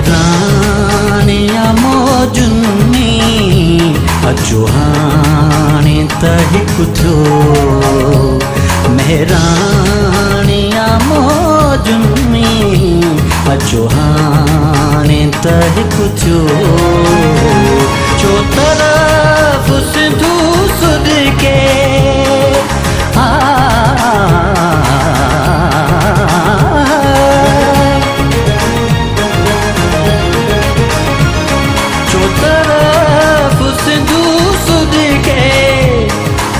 मेहरानिया मौजुन्नी अचुहानी तही कुछो मेहरानिया मौजुन्नी अचुहानी तही कुछो जो तरफ सिंधु सुध के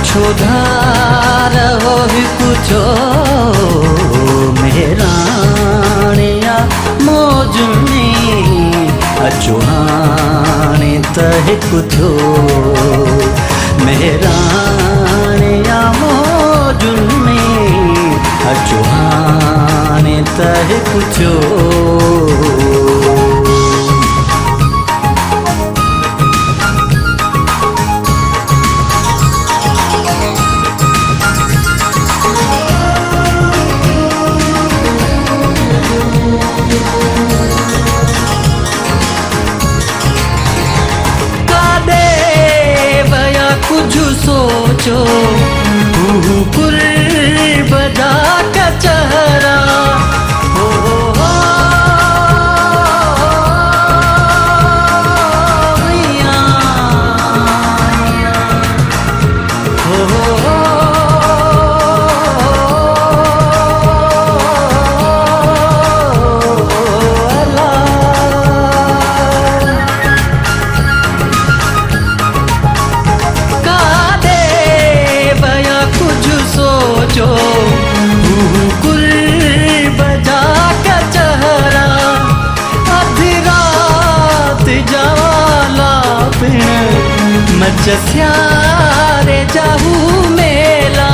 छोधार हो ही कुछो मेहरानिया मौजुन्नी अचुहानी तही कुछो मेहरानिया मौजुन्नी अचुहानी तही कुछो सोचो कुर बजा का चेहरा हो मैया हो जो कुल बजा का चेहरा आधी रात जवाला पिण मचस्यारे जाहू मेला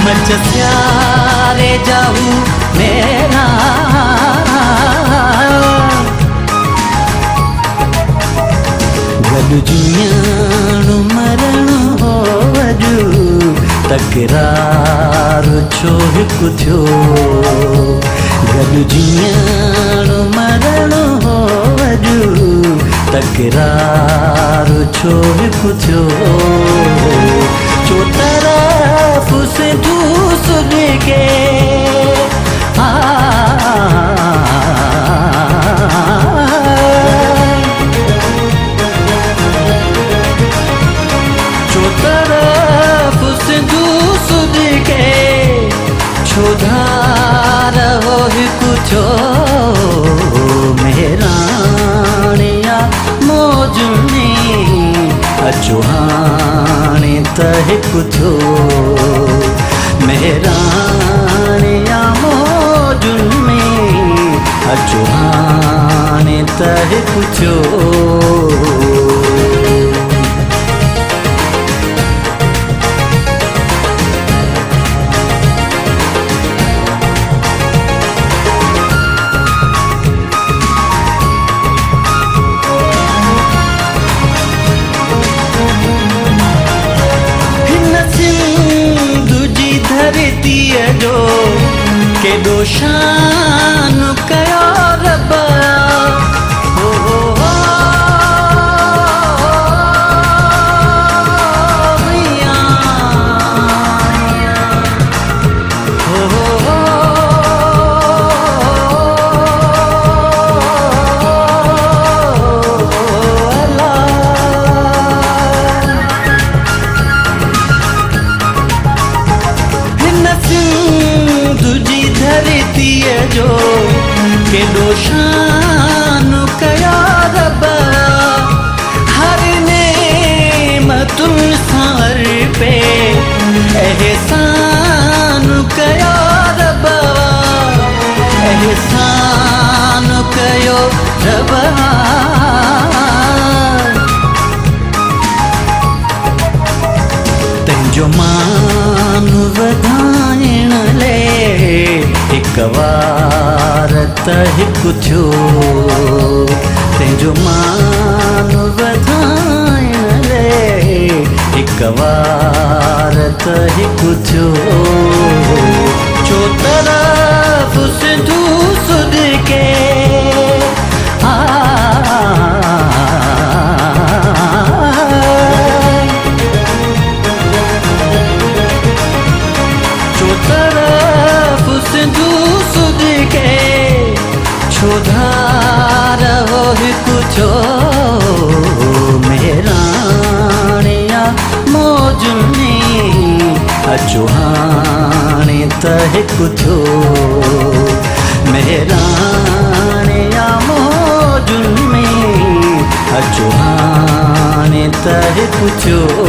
मचस्यारे जाहू मेला गलु जियाणु मरण हो वजू तकरार छो हिकु थियो गलु जियाणु मरण हो वजू तकरार छो हिकु थियो जो तरफ सिंधु सुध के छोधार हो ही कुछो मेहरानिया मौजुन्नी अचुहानी तही कुछो मेहरानिया मौजुन्नी अचुहानी तही कुछो जो के दोषान कयो रब्बा हो मैया हो जो के दोषान कया रब्बा हर नेमतुल सार पे एहसान कया रब्बा एहसान कयो रब्बा तंजो मान वधाइण ले एक बार तही कुछो तंजो मान वधाइण ले एक बार तही कुछो जो तरफ सिंधु सुध के अचो हाणे त हिकु थियो मेहराणे या मौजुनि में अचो हाणे त हिकु थियो